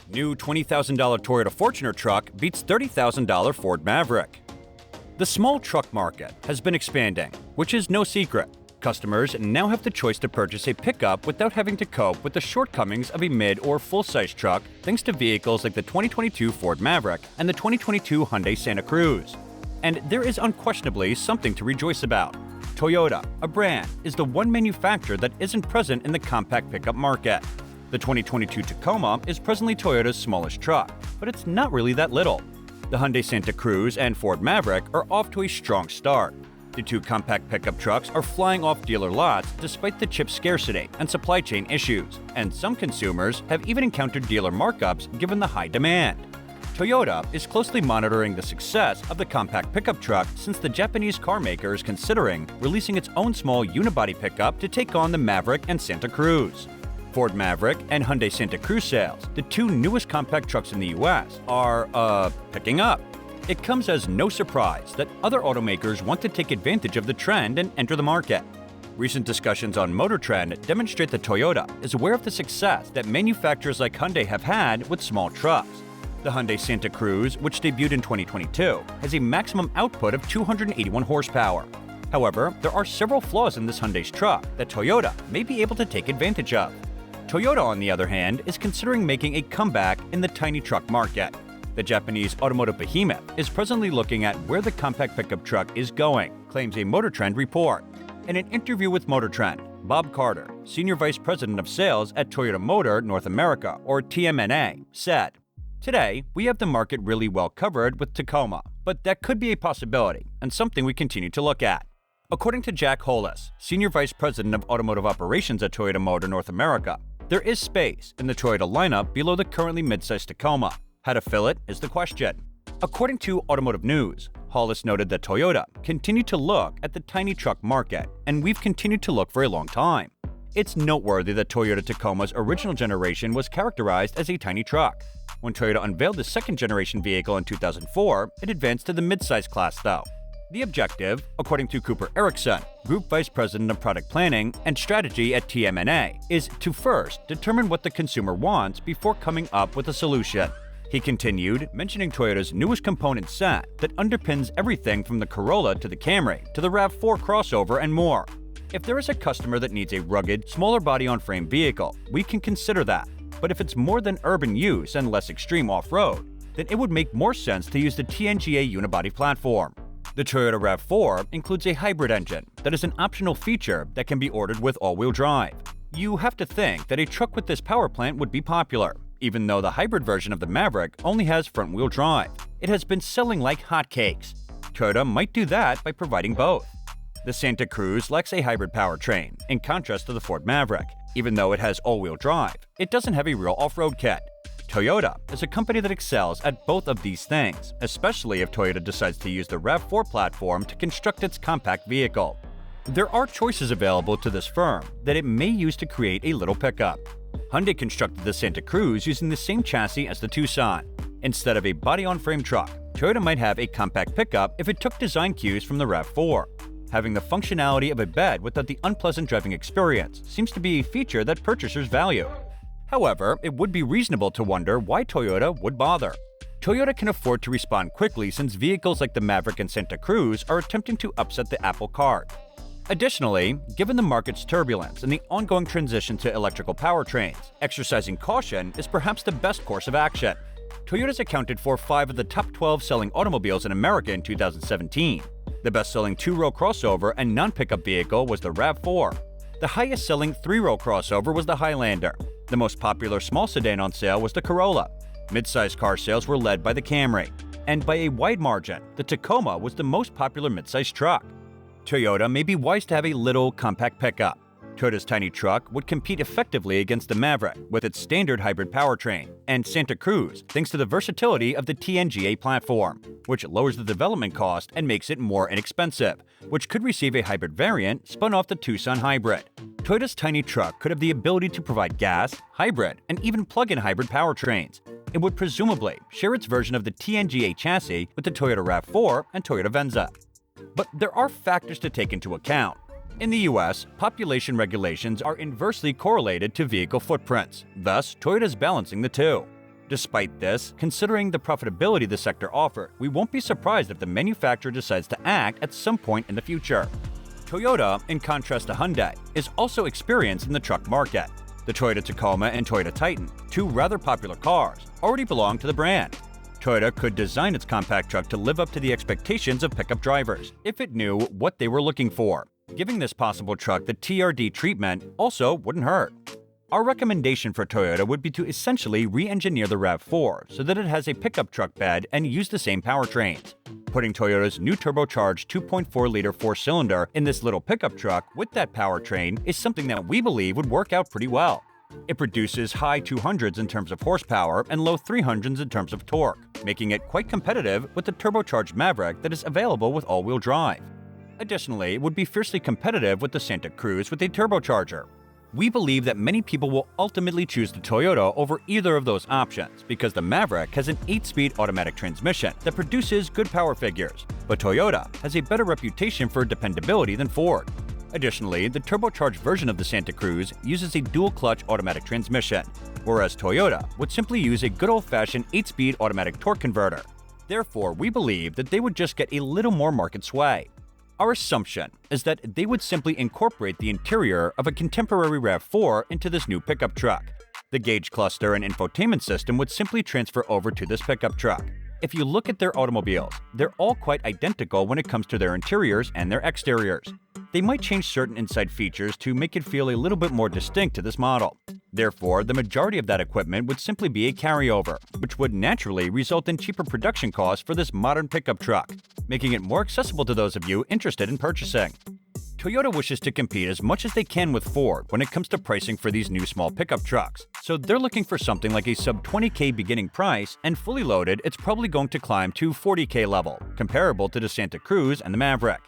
New $20,000 Toyota Fortuner truck beats $30,000 Ford Maverick. The small truck market has been expanding, which is no secret. Customers now have the choice to purchase a pickup without having to cope with the shortcomings of a mid- or full-size truck thanks to vehicles like the 2022 Ford Maverick and the 2022 Hyundai Santa Cruz. And there is unquestionably something to rejoice about. Toyota, a brand, is the one manufacturer that isn't present in the compact pickup market. The 2022 Tacoma is presently Toyota's smallest truck, but it's not really that little. The Hyundai Santa Cruz and Ford Maverick are off to a strong start. The two compact pickup trucks are flying off dealer lots despite the chip scarcity and supply chain issues, and some consumers have even encountered dealer markups given the high demand. Toyota is closely monitoring the success of the compact pickup truck since the Japanese car maker is considering releasing its own small unibody pickup to take on the Maverick and Santa Cruz. Ford Maverick and Hyundai Santa Cruz sales, the two newest compact trucks in the US, are, picking up. It comes as no surprise that other automakers want to take advantage of the trend and enter the market. Recent discussions on Motor Trend demonstrate that Toyota is aware of the success that manufacturers like Hyundai have had with small trucks. The Hyundai Santa Cruz, which debuted in 2022, has a maximum output of 281 horsepower. However, there are several flaws in this Hyundai's truck that Toyota may be able to take advantage of. Toyota, on the other hand, is considering making a comeback in the tiny truck market. The Japanese automotive behemoth is presently looking at where the compact pickup truck is going, claims a Motor Trend report. In an interview with Motor Trend, Bob Carter, Senior Vice President of Sales at Toyota Motor North America, or TMNA, said, "Today, we have the market really well covered with Tacoma, but that could be a possibility and something we continue to look at." According to Jack Hollis, Senior Vice President of Automotive Operations at Toyota Motor North America, there is space in the Toyota lineup below the currently mid-sized Tacoma. How to fill it is the question. According to Automotive News, Hollis noted that Toyota continued to look at the tiny truck market, and we've continued to look for a long time. It's noteworthy that Toyota Tacoma's original generation was characterized as a tiny truck. When Toyota unveiled the second-generation vehicle in 2004, it advanced to the mid-size class though. The objective, according to Cooper Erickson, Group Vice President of Product Planning and Strategy at TMNA, is to first determine what the consumer wants before coming up with a solution. He continued, mentioning Toyota's newest component set that underpins everything from the Corolla to the Camry to the RAV4 crossover and more. If there is a customer that needs a rugged, smaller body-on-frame vehicle, we can consider that. But if it's more than urban use and less extreme off-road, then it would make more sense to use the TNGA unibody platform. The Toyota RAV4 includes a hybrid engine that is an optional feature that can be ordered with all-wheel drive. You have to think that a truck with this power plant would be popular, even though the hybrid version of the Maverick only has front-wheel drive. It has been selling like hotcakes. Toyota might do that by providing both. The Santa Cruz lacks a hybrid powertrain, in contrast to the Ford Maverick. Even though it has all-wheel drive, it doesn't have a real off-road kit. Toyota is a company that excels at both of these things, especially if Toyota decides to use the RAV4 platform to construct its compact vehicle. There are choices available to this firm that it may use to create a little pickup. Hyundai constructed the Santa Cruz using the same chassis as the Tucson. Instead of a body-on-frame truck, Toyota might have a compact pickup if it took design cues from the RAV4. Having the functionality of a bed without the unpleasant driving experience seems to be a feature that purchasers value. However, it would be reasonable to wonder why Toyota would bother. Toyota can afford to respond quickly since vehicles like the Maverick and Santa Cruz are attempting to upset the Apple cart. Additionally, given the market's turbulence and the ongoing transition to electrical powertrains, exercising caution is perhaps the best course of action. Toyota's accounted for 5 of the top 12 selling automobiles in America in 2017. The best-selling two-row crossover and non-pickup vehicle was the RAV4. The highest-selling three-row crossover was the Highlander. The most popular small sedan on sale was the Corolla. Mid-size car sales were led by the Camry. And by a wide margin, the Tacoma was the most popular mid-size truck. Toyota may be wise to have a little compact pickup. Toyota's tiny truck would compete effectively against the Maverick with its standard hybrid powertrain, and Santa Cruz thanks to the versatility of the TNGA platform, which lowers the development cost and makes it more inexpensive, which could receive a hybrid variant spun off the Tucson hybrid. Toyota's tiny truck could have the ability to provide gas, hybrid, and even plug-in hybrid powertrains. It would presumably share its version of the TNGA chassis with the Toyota RAV4 and Toyota Venza. But there are factors to take into account. In the US, population regulations are inversely correlated to vehicle footprints, thus Toyota's balancing the two. Despite this, considering the profitability the sector offered, we won't be surprised if the manufacturer decides to act at some point in the future. Toyota, in contrast to Hyundai, is also experienced in the truck market. The Toyota Tacoma and Toyota Titan, two rather popular cars, already belong to the brand. Toyota could design its compact truck to live up to the expectations of pickup drivers if it knew what they were looking for. Giving this possible truck the TRD treatment also wouldn't hurt. Our recommendation for Toyota would be to essentially re-engineer the RAV4 so that it has a pickup truck bed and use the same powertrains. Putting Toyota's new turbocharged 2.4-liter four-cylinder in this little pickup truck with that powertrain is something that we believe would work out pretty well. It produces high 200s in terms of horsepower and low 300s in terms of torque, making it quite competitive with the turbocharged Maverick that is available with all-wheel drive. Additionally, it would be fiercely competitive with the Santa Cruz with a turbocharger. We believe that many people will ultimately choose the Toyota over either of those options because the Maverick has an 8-speed automatic transmission that produces good power figures, but Toyota has a better reputation for dependability than Ford. Additionally, the turbocharged version of the Santa Cruz uses a dual-clutch automatic transmission, whereas Toyota would simply use a good old-fashioned 8-speed automatic torque converter. Therefore, we believe that they would just get a little more market sway. Our assumption is that they would simply incorporate the interior of a contemporary RAV4 into this new pickup truck. The gauge cluster and infotainment system would simply transfer over to this pickup truck. If you look at their automobiles, they're all quite identical when it comes to their interiors and their exteriors. They might change certain inside features to make it feel a little bit more distinct to this model. Therefore, the majority of that equipment would simply be a carryover, which would naturally result in cheaper production costs for this modern pickup truck, making it more accessible to those of you interested in purchasing. Toyota wishes to compete as much as they can with Ford when it comes to pricing for these new small pickup trucks, so they're looking for something like a sub-$20K beginning price, and fully loaded, it's probably going to climb to $40K level, comparable to the Santa Cruz and the Maverick.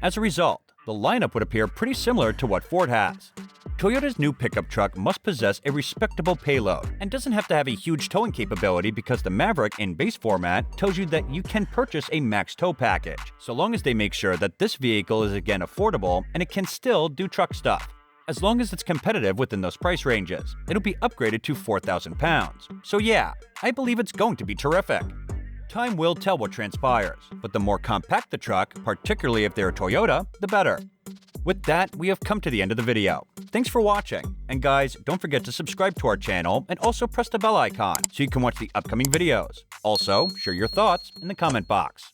As a result, the lineup would appear pretty similar to what Ford has. Toyota's new pickup truck must possess a respectable payload and doesn't have to have a huge towing capability because the Maverick in base format tells you that you can purchase a max tow package, so long as they make sure that this vehicle is again affordable and it can still do truck stuff. As long as it's competitive within those price ranges, it'll be upgraded to 4,000 pounds. So yeah, I believe it's going to be terrific. Time will tell what transpires, but the more compact the truck, particularly if they're a Toyota, the better. With that, we have come to the end of the video. Thanks for watching, and guys, don't forget to subscribe to our channel and also press the bell icon so you can watch the upcoming videos. Also, share your thoughts in the comment box.